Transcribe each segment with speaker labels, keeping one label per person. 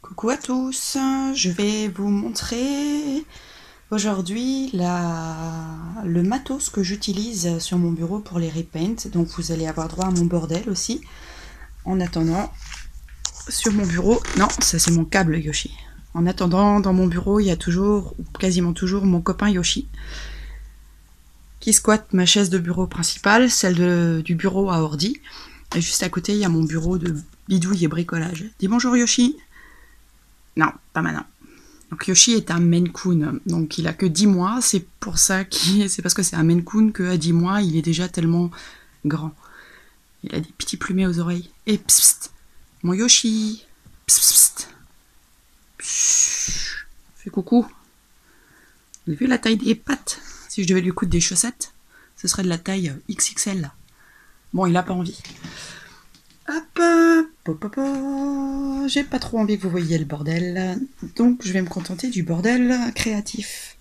Speaker 1: Coucou à tous, je vais vous montrer aujourd'hui le matos que j'utilise sur mon bureau pour les repaints. Donc vous allez avoir droit à mon bordel aussi. En attendant, sur mon bureau, non, ça c'est mon câble Yoshi. En attendant, dans mon bureau, il y a toujours, ou quasiment toujours, mon copain Yoshi qui squatte ma chaise de bureau principale, celle du bureau à ordi. Et juste à côté, il y a mon bureau de bidouille et bricolage. Dis bonjour Yoshi. Non, pas maintenant. Donc Yoshi est un Maine Coon, donc il a que 10 mois, c'est pour ça c'est parce que c'est un Maine Coon qu'à 10 mois, il est déjà tellement grand. Il a des petits plumets aux oreilles. Et psst, mon Yoshi, psst, psst, fais coucou. Vous avez vu la taille des pattes? Si je devais lui coudre des chaussettes, ce serait de la taille XXL. Bon, il a pas envie. Hop, j'ai pas trop envie que vous voyiez le bordel, donc je vais me contenter du bordel créatif.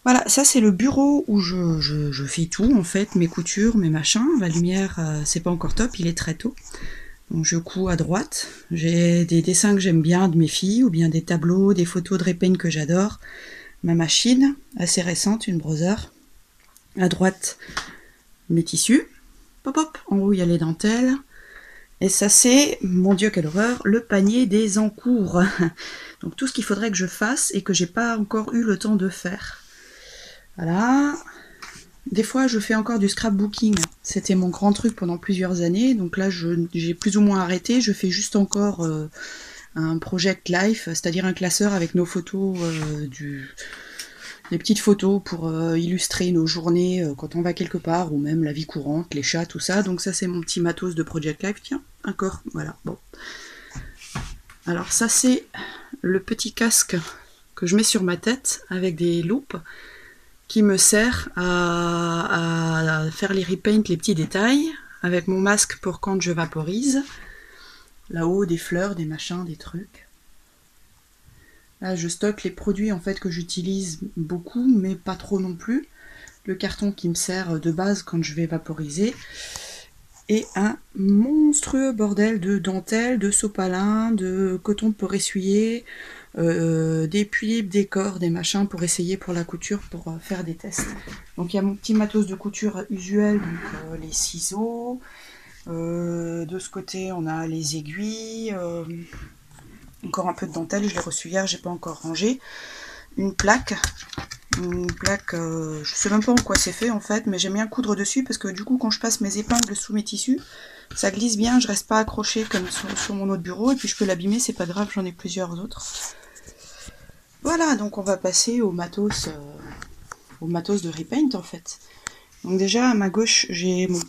Speaker 1: Voilà, ça c'est le bureau où je fais tout en fait, mes coutures, mes machins. La lumière, c'est pas encore top, il est très tôt. Donc je couds à droite, j'ai des dessins que j'aime bien de mes filles, ou bien des tableaux, des photos de repaint que j'adore. Ma machine, assez récente, une Brother. À droite, mes tissus. Pop hop, en haut il y a les dentelles. Et ça c'est, mon Dieu quelle horreur, le panier des encours. Donc tout ce qu'il faudrait que je fasse et que j'ai pas encore eu le temps de faire. Voilà. Des fois je fais encore du scrapbooking. C'était mon grand truc pendant plusieurs années. Donc là j'ai plus ou moins arrêté. Je fais juste encore un project life, c'est-à-dire un classeur avec nos photos des petites photos pour illustrer nos journées quand on va quelque part, ou même la vie courante, les chats, tout ça. Donc ça c'est mon petit matos de Project Life. Tiens, un corps, voilà, bon. Alors ça c'est le petit casque que je mets sur ma tête avec des loupes qui me sert à faire les repaints, les petits détails, avec mon masque pour quand je vaporise. Là-haut des fleurs, des machins, des trucs. Là, je stocke les produits en fait que j'utilise beaucoup, mais pas trop non plus. Le carton qui me sert de base quand je vais vaporiser. Et un monstrueux bordel de dentelles, de sopalin, de coton pour essuyer, des puits, des cordes, des machins pour essayer pour la couture, pour faire des tests. Donc il y a mon petit matos de couture usuel, donc les ciseaux. De ce côté, on a les aiguilles. Encore un peu de dentelle, je l'ai reçu hier, j'ai pas encore rangé. Une plaque, je sais même pas en quoi c'est fait en fait, mais j'aime bien coudre dessus parce que du coup quand je passe mes épingles sous mes tissus, ça glisse bien, je reste pas accrochée comme sur mon autre bureau, et puis je peux l'abîmer, c'est pas grave, j'en ai plusieurs autres. Voilà, donc on va passer au matos de repaint en fait. Donc déjà à ma gauche j'ai mon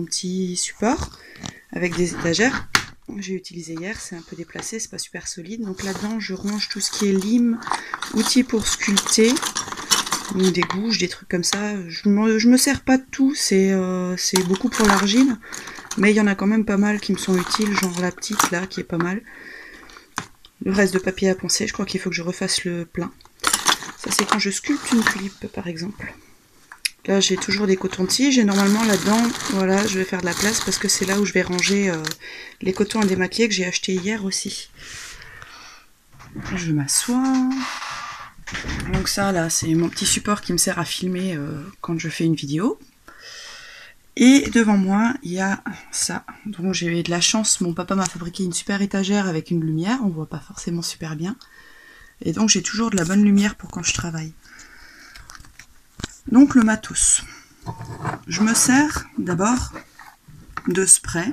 Speaker 1: petit support avec des étagères. J'ai utilisé hier, c'est un peu déplacé, c'est pas super solide. Donc là-dedans, je range tout ce qui est lime, outils pour sculpter, des gouges, des trucs comme ça. Je me sers pas de tout, c'est beaucoup pour l'argile, mais il y en a quand même pas mal qui me sont utiles, genre la petite là, qui est pas mal. Le reste de papier à poncer, je crois qu'il faut que je refasse le plein. Ça, c'est quand je sculpte une tulipe, par exemple. Là, j'ai toujours des cotons-tiges et normalement là-dedans, voilà, je vais faire de la place parce que c'est là où je vais ranger les cotons à démaquiller que j'ai acheté hier aussi. Je m'assois. Donc ça, là, c'est mon petit support qui me sert à filmer quand je fais une vidéo. Et devant moi, il y a ça. Donc j'ai de la chance, mon papa m'a fabriqué une super étagère avec une lumière, on voit pas forcément super bien. Et donc j'ai toujours de la bonne lumière pour quand je travaille. Donc le matos. Je me sers d'abord de spray.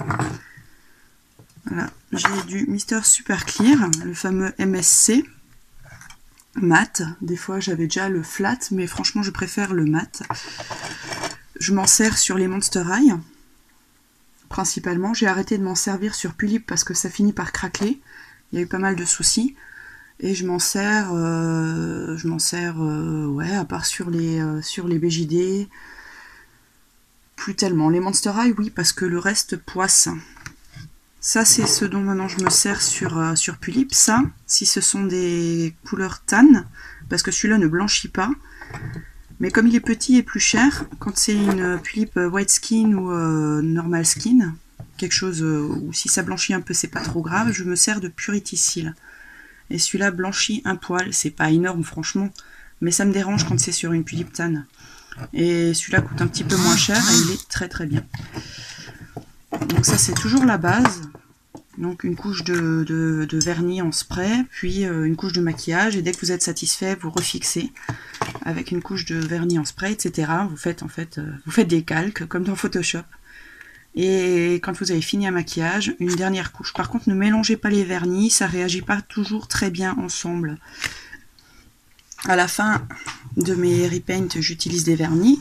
Speaker 1: Voilà, j'ai du Mister Super Clear, le fameux MSC mat. Des fois j'avais déjà le flat, mais franchement je préfère le mat. Je m'en sers sur les Monster High, principalement. J'ai arrêté de m'en servir sur Pulip parce que ça finit par craquer. Il y a eu pas mal de soucis. Et je m'en sers, ouais, à part sur les BJD, plus tellement. Les Monster High, oui, parce que le reste poisse. Ça, c'est ce dont maintenant je me sers sur Pulip. Ça, si ce sont des couleurs tan, parce que celui-là ne blanchit pas. Mais comme il est petit et plus cher, quand c'est une Pulip White Skin ou Normal Skin, quelque chose où si ça blanchit un peu, c'est pas trop grave, je me sers de Puriticil. Et celui-là blanchit un poil, c'est pas énorme franchement, mais ça me dérange quand c'est sur une Puliptane. Et celui-là coûte un petit peu moins cher et il est très très bien. Donc ça c'est toujours la base. Donc une couche de vernis en spray, puis une couche de maquillage, et dès que vous êtes satisfait, vous refixez avec une couche de vernis en spray, etc. Vous faites vous faites des calques comme dans Photoshop. Et quand vous avez fini un maquillage, une dernière couche. Par contre, ne mélangez pas les vernis, ça réagit pas toujours très bien ensemble. À la fin de mes repaints, j'utilise des vernis.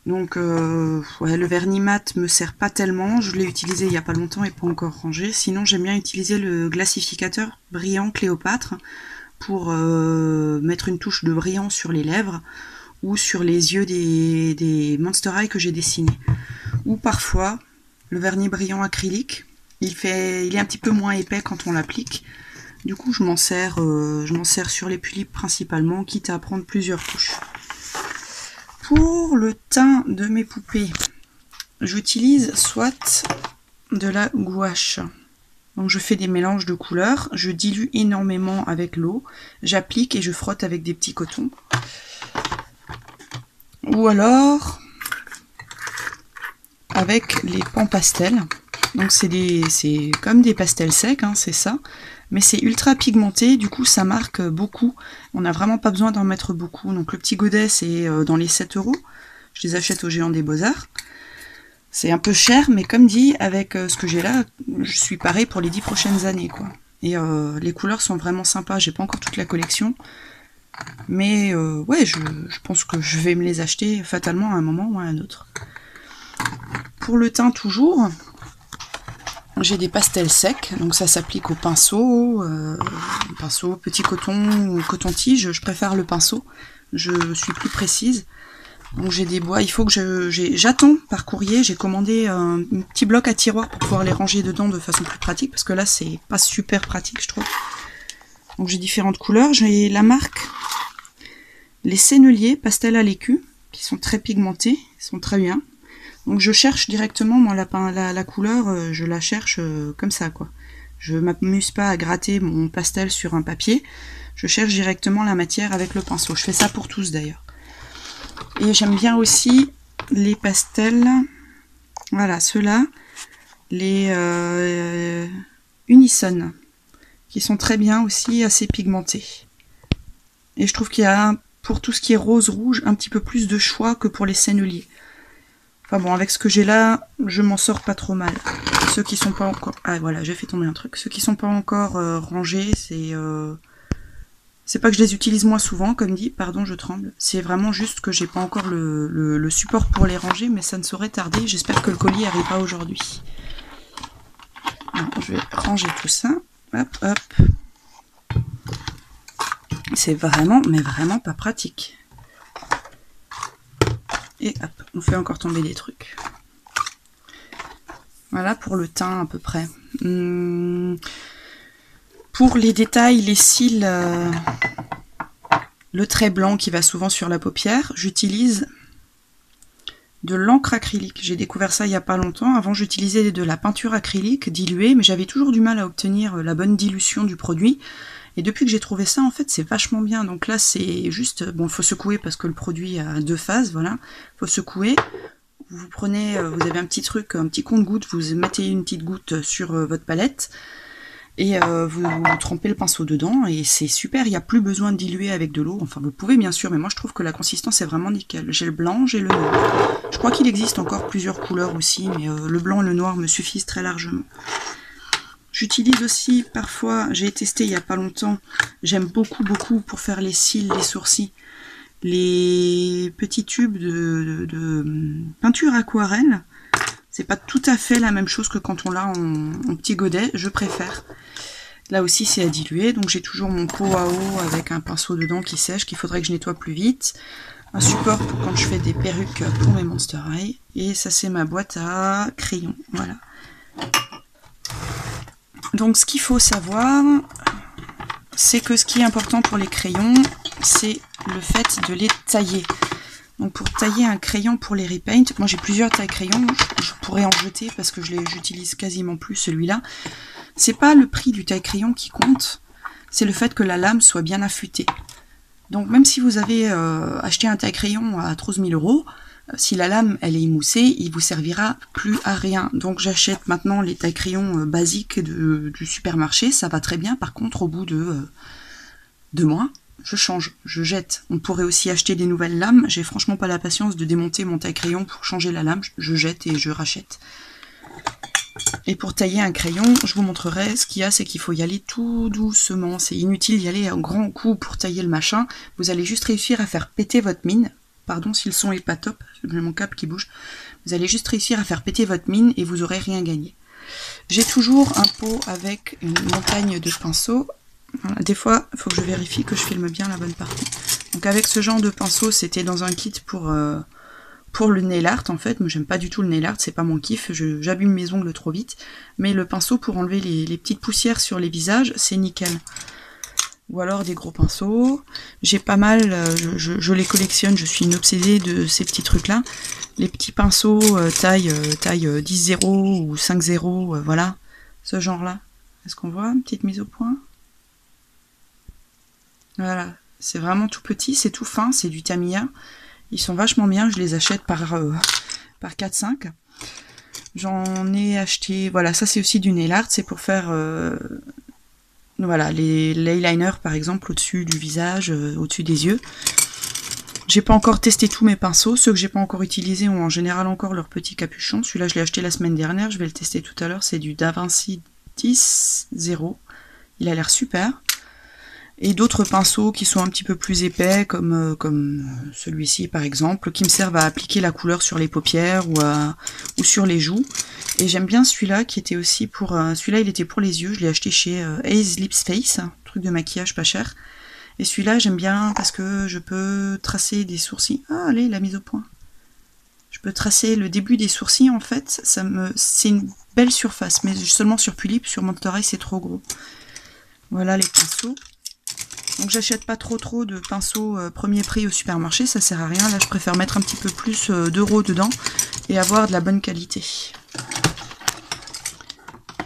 Speaker 1: Donc ouais, le vernis mat me sert pas tellement, je l'ai utilisé il y a pas longtemps et pas encore rangé. Sinon j'aime bien utiliser le glacificateur brillant Cléopâtre pour mettre une touche de brillant sur les lèvres ou sur les yeux des Monster High que j'ai dessinés. Ou parfois le vernis brillant acrylique, il est un petit peu moins épais quand on l'applique. Du coup je m'en sers sur les pulipes principalement, quitte à prendre plusieurs couches. Pour le teint de mes poupées, j'utilise soit de la gouache. Donc je fais des mélanges de couleurs, je dilue énormément avec l'eau, j'applique et je frotte avec des petits cotons. Ou alors avec les pans pastels. Donc c'est comme des pastels secs, hein, c'est ça. Mais c'est ultra pigmenté, du coup ça marque beaucoup. On n'a vraiment pas besoin d'en mettre beaucoup. Donc le petit godet c'est dans les 7 €. Je les achète au Géant des Beaux-Arts. C'est un peu cher, mais comme dit, avec ce que j'ai là, je suis pareil pour les 10 prochaines années, quoi. Et les couleurs sont vraiment sympas. J'ai pas encore toute la collection. Mais ouais, je pense que je vais me les acheter fatalement à un moment ou à un autre. Pour le teint toujours, j'ai des pastels secs, donc ça s'applique au pinceau, petit coton ou coton-tige, je préfère le pinceau, je suis plus précise. Donc j'ai des bois, il faut que j'attends par courrier, j'ai commandé un petit bloc à tiroir pour pouvoir les ranger dedans de façon plus pratique, parce que là c'est pas super pratique je trouve. Donc j'ai différentes couleurs, j'ai la marque les Sennelier pastel à l'écu, qui sont très pigmentés, ils sont très bien. Donc je cherche directement, moi la couleur, je la cherche comme ça quoi. Je m'amuse pas à gratter mon pastel sur un papier, je cherche directement la matière avec le pinceau. Je fais ça pour tous d'ailleurs. Et j'aime bien aussi les pastels, voilà ceux-là, les Unison, qui sont très bien aussi, assez pigmentés. Et je trouve qu'il y a, pour tout ce qui est rose-rouge, un petit peu plus de choix que pour les Sennelier. Enfin bon, avec ce que j'ai là, je m'en sors pas trop mal. Ceux qui sont pas encore... Ah voilà, j'ai fait tomber un truc. Ceux qui sont pas encore rangés, c'est pas que je les utilise moins souvent, comme dit, pardon, je tremble. C'est vraiment juste que j'ai pas encore le support pour les ranger, mais ça ne saurait tarder. J'espère que le colis arrivera aujourd'hui. Alors, je vais ranger tout ça. Hop, hop. C'est vraiment, mais vraiment pas pratique. Et hop, on fait encore tomber des trucs. Voilà pour le teint à peu près. Pour les détails, les cils, le trait blanc qui va souvent sur la paupière, j'utilise de l'encre acrylique. J'ai découvert ça il n'y a pas longtemps. Avant, j'utilisais de la peinture acrylique diluée, mais j'avais toujours du mal à obtenir la bonne dilution du produit. Et depuis que j'ai trouvé ça, en fait, c'est vachement bien. Donc là, c'est juste... Bon, il faut secouer parce que le produit a 2 phases, voilà. Il faut secouer. Vous prenez... Vous avez un petit truc, un petit compte-gouttes. Vous mettez une petite goutte sur votre palette. Et vous trempez le pinceau dedans. Et c'est super. Il n'y a plus besoin de diluer avec de l'eau. Enfin, vous pouvez, bien sûr. Mais moi, je trouve que la consistance est vraiment nickel. J'ai le blanc, j'ai le noir. Je crois qu'il existe encore plusieurs couleurs aussi. Mais le blanc et le noir me suffisent très largement. J'utilise aussi parfois, j'ai testé il n'y a pas longtemps, j'aime beaucoup pour faire les cils, les sourcils, les petits tubes de peinture aquarelle. C'est pas tout à fait la même chose que quand on l'a en petit godet, je préfère. Là aussi c'est à diluer, donc j'ai toujours mon pot à eau avec un pinceau dedans qui sèche, qu'il faudrait que je nettoie plus vite. Un support pour quand je fais des perruques pour mes Monster High. Et ça c'est ma boîte à crayons, voilà. Donc ce qu'il faut savoir, c'est que ce qui est important pour les crayons, c'est le fait de les tailler. Donc pour tailler un crayon pour les repaint, moi j'ai plusieurs tailles crayons, je pourrais en jeter parce que j'utilise quasiment plus celui-là. C'est pas le prix du taille crayon qui compte, c'est le fait que la lame soit bien affûtée. Donc même si vous avez acheté un taille crayon à 13 000 €, si la lame elle est émoussée, il vous servira plus à rien. Donc j'achète maintenant les taille crayons basiques du supermarché, ça va très bien. Par contre au bout de 2 mois, je change, je jette. On pourrait aussi acheter des nouvelles lames. J'ai franchement pas la patience de démonter mon taille crayon pour changer la lame. Je jette et je rachète. Et pour tailler un crayon, je vous montrerai, ce qu'il y a, c'est qu'il faut y aller tout doucement. C'est inutile d'y aller à grand coup pour tailler le machin. Vous allez juste réussir à faire péter votre mine. Pardon si le son est pas top, j'ai mon câble qui bouge. Vous allez juste réussir à faire péter votre mine et vous aurez rien gagné. J'ai toujours un pot avec une montagne de pinceaux. Voilà, des fois, il faut que je vérifie que je filme bien la bonne partie. Donc avec ce genre de pinceau, c'était dans un kit pour le nail art en fait. Moi j'aime pas du tout le nail art, c'est pas mon kiff, j'abîme mes ongles trop vite. Mais le pinceau pour enlever les petites poussières sur les visages, c'est nickel. Ou alors des gros pinceaux. J'ai pas mal, je les collectionne, je suis une obsédée de ces petits trucs là. Les petits pinceaux taille 10-0 ou 5-0, voilà, ce genre là. Est-ce qu'on voit une petite mise au point? Voilà, c'est vraiment tout petit, c'est tout fin, c'est du Tamiya. Ils sont vachement bien, je les achète par 4-5. J'en ai acheté, voilà, ça c'est aussi du nail art, c'est pour faire voilà, l'eyeliner par exemple au-dessus du visage, au-dessus des yeux. J'ai pas encore testé tous mes pinceaux, ceux que j'ai pas encore utilisés ont en général encore leur petit capuchon. Celui-là je l'ai acheté la semaine dernière, je vais le tester tout à l'heure, c'est du Da Vinci 10-0. Il a l'air super. Et d'autres pinceaux qui sont un petit peu plus épais, comme celui-ci par exemple, qui me servent à appliquer la couleur sur les paupières ou sur les joues. Et j'aime bien celui-là qui était aussi pour... celui-là il était pour les yeux, je l'ai acheté chez Ace Lips Face, truc de maquillage pas cher. Et celui-là j'aime bien parce que je peux tracer des sourcils. Ah allez, la mise au point. Je peux tracer le début des sourcils en fait, c'est une belle surface, mais seulement sur Pulip, sur mon oreille c'est trop gros. Voilà les pinceaux. Donc j'achète pas trop de pinceaux premier prix au supermarché, ça sert à rien. Là je préfère mettre un petit peu plus d'euros dedans et avoir de la bonne qualité.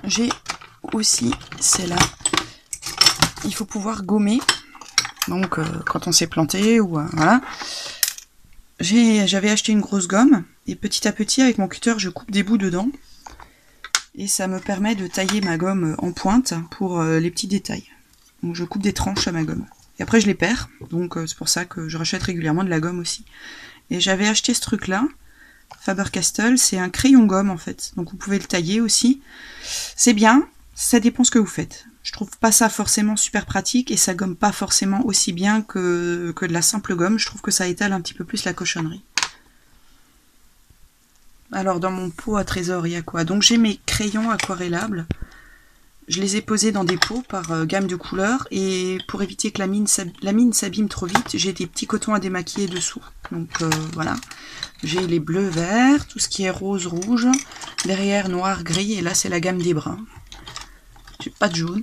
Speaker 1: J'ai aussi celle-là. Il faut pouvoir gommer. Donc quand on s'est planté ou voilà. J'avais acheté une grosse gomme et petit à petit avec mon cutter je coupe des bouts dedans. Et ça me permet de tailler ma gomme en pointe pour les petits détails. Donc je coupe des tranches à ma gomme. Et après je les perds, donc c'est pour ça que je rachète régulièrement de la gomme aussi. Et j'avais acheté ce truc là, Faber-Castell, c'est un crayon gomme en fait. Donc vous pouvez le tailler aussi. C'est bien, ça dépend ce que vous faites. Je trouve pas ça forcément super pratique et ça gomme pas forcément aussi bien que de la simple gomme. Je trouve que ça étale un petit peu plus la cochonnerie. Alors dans mon pot à trésor il y a quoi? Donc j'ai mes crayons aquarellables. Je les ai posés dans des pots par gamme de couleurs et pour éviter que la mine s'abîme trop vite, j'ai des petits cotons à démaquiller dessous. Donc voilà, j'ai les bleus, verts, tout ce qui est rose, rouge, derrière noir, gris et là c'est la gamme des bruns. J'ai pas de jaune,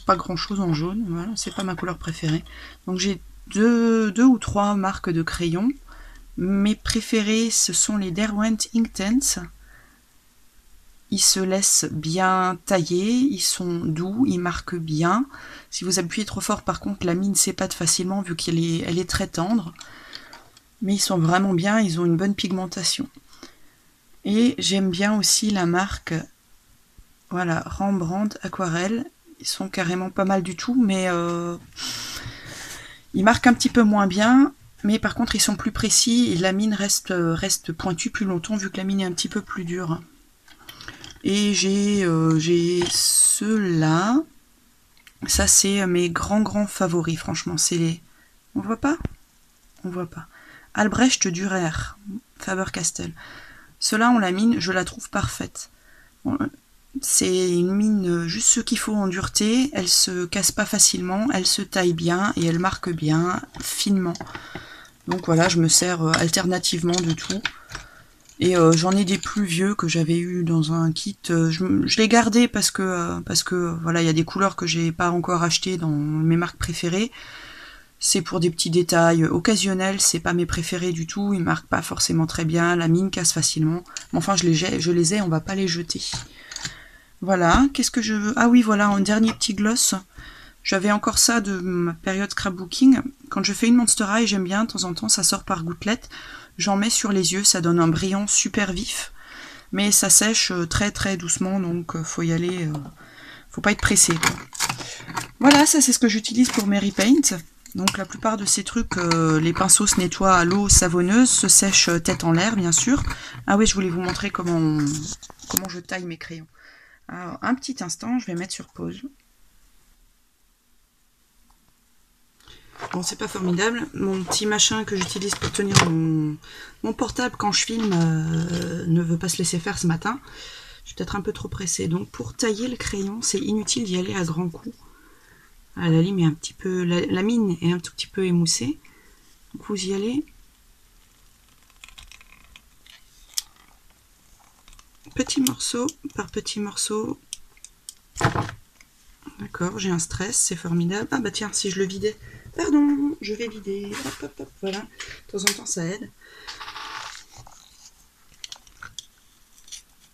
Speaker 1: pas grand chose en jaune, voilà, c'est pas ma couleur préférée. Donc j'ai deux ou trois marques de crayons. Mes préférés ce sont les Derwent Inktense. Ils se laissent bien tailler, ils sont doux, ils marquent bien. Si vous appuyez trop fort, par contre, la mine s'épate facilement vu qu'elle est très tendre. Mais ils sont vraiment bien, ils ont une bonne pigmentation. Et j'aime bien aussi la marque, voilà, Rembrandt Aquarelle. Ils sont carrément pas mal du tout, mais ils marquent un petit peu moins bien. Mais par contre, ils sont plus précis et la mine reste pointue plus longtemps vu que la mine est un petit peu plus dure. Et j'ai ceux-là. Ça, c'est mes grands favoris, franchement. C'est les... On voit pas? On voit pas. Albrecht Dürer, Faber-Castell. Ceux-là, on la mine, je la trouve parfaite. C'est une mine juste ce qu'il faut en dureté. Elle se casse pas facilement, elle se taille bien et elle marque bien, finement. Donc voilà, je me sers alternativement de tout. Et j'en ai des plus vieux que j'avais eu dans un kit. Je l'ai gardé parce que voilà, il y a des couleurs que j'ai pas encore achetées dans mes marques préférées. C'est pour des petits détails occasionnels, c'est pas mes préférés du tout, ils marquent pas forcément très bien, la mine casse facilement. Mais enfin, je les ai, on va pas les jeter. Voilà, qu'est-ce que je veux? Ah oui, voilà, un dernier petit gloss. J'avais encore ça de ma période scrapbooking. Quand je fais une Monster High, j'aime bien, de temps en temps, ça sort par gouttelettes. J'en mets sur les yeux, ça donne un brillant super vif. Mais ça sèche très très doucement, donc faut y aller, faut pas être pressé, quoi. Voilà, ça c'est ce que j'utilise pour mes repaints. Donc la plupart de ces trucs, les pinceaux se nettoient à l'eau savonneuse, se sèchent tête en l'air, bien sûr. Ah oui, je voulais vous montrer comment je taille mes crayons. Alors, un petit instant, je vais mettre sur pause. Bon, c'est pas formidable. Mon petit machin que j'utilise pour tenir mon portable quand je filme ne veut pas se laisser faire ce matin. Je suis peut-être un peu trop pressée. Donc pour tailler le crayon, c'est inutile d'y aller à grands coups. Ah, la lime est un petit peu, la mine est un tout petit peu émoussée. Donc vous y allez. Petit morceau par petit morceau. D'accord, j'ai un stress, c'est formidable. Ah bah tiens, si je le vidais. Pardon, je vais vider. Hop, hop, hop, voilà. De temps en temps, ça aide.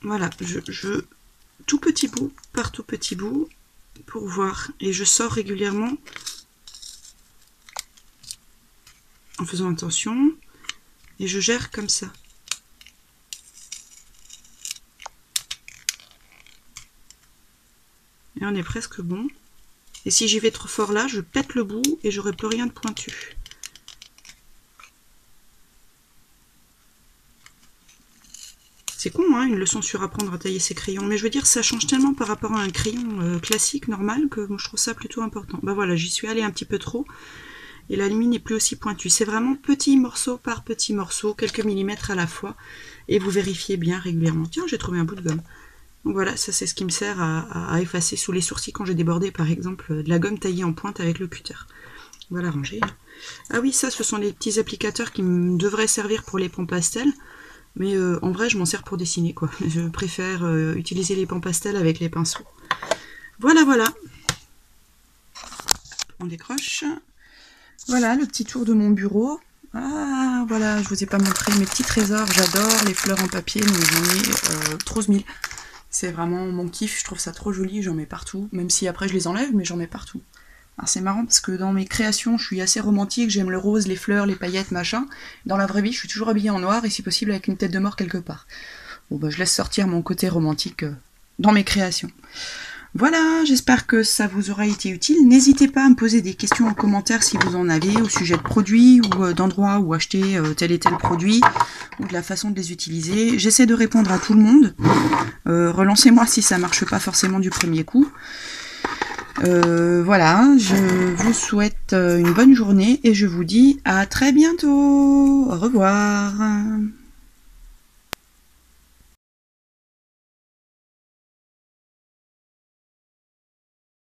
Speaker 1: Voilà, je tout petit bout par tout petit bout pour voir. Et je sors régulièrement en faisant attention. Et je gère comme ça. Et on est presque bon. Et si j'y vais trop fort là, je pète le bout et j'aurai plus rien de pointu. C'est con, hein, une leçon sur apprendre à tailler ses crayons. Mais je veux dire, ça change tellement par rapport à un crayon classique, normal, que moi, je trouve ça plutôt important. Bah voilà, j'y suis allée un petit peu trop. Et la ligne n'est plus aussi pointue. C'est vraiment petit morceau par petit morceau, quelques millimètres à la fois. Et vous vérifiez bien régulièrement. Tiens, j'ai trouvé un bout de gomme. Donc voilà, ça c'est ce qui me sert à effacer sous les sourcils quand j'ai débordé, par exemple, de la gomme taillée en pointe avec le cutter. Voilà, ranger. Ah oui, ça, ce sont les petits applicateurs qui me devraient servir pour les pans pastels. Mais en vrai, je m'en sers pour dessiner, quoi. Je préfère utiliser les pans pastels avec les pinceaux. Voilà, voilà. On décroche. Voilà, le petit tour de mon bureau. Ah, voilà, je vous ai pas montré mes petits trésors. J'adore les fleurs en papier, mais j'en ai 13 000. C'est vraiment mon kiff, je trouve ça trop joli, j'en mets partout. Même si après je les enlève, mais j'en mets partout. Alors c'est marrant parce que dans mes créations, je suis assez romantique, j'aime le rose, les fleurs, les paillettes, machin. Dans la vraie vie, je suis toujours habillée en noir et si possible avec une tête de mort quelque part. Bon bah je laisse sortir mon côté romantique dans mes créations. Voilà, j'espère que ça vous aura été utile. N'hésitez pas à me poser des questions en commentaire si vous en avez, au sujet de produits ou d'endroits où acheter tel et tel produit, ou de la façon de les utiliser. J'essaie de répondre à tout le monde. Relancez-moi si ça marche pas forcément du premier coup. Voilà, je vous souhaite une bonne journée et je vous dis à très bientôt. Au revoir.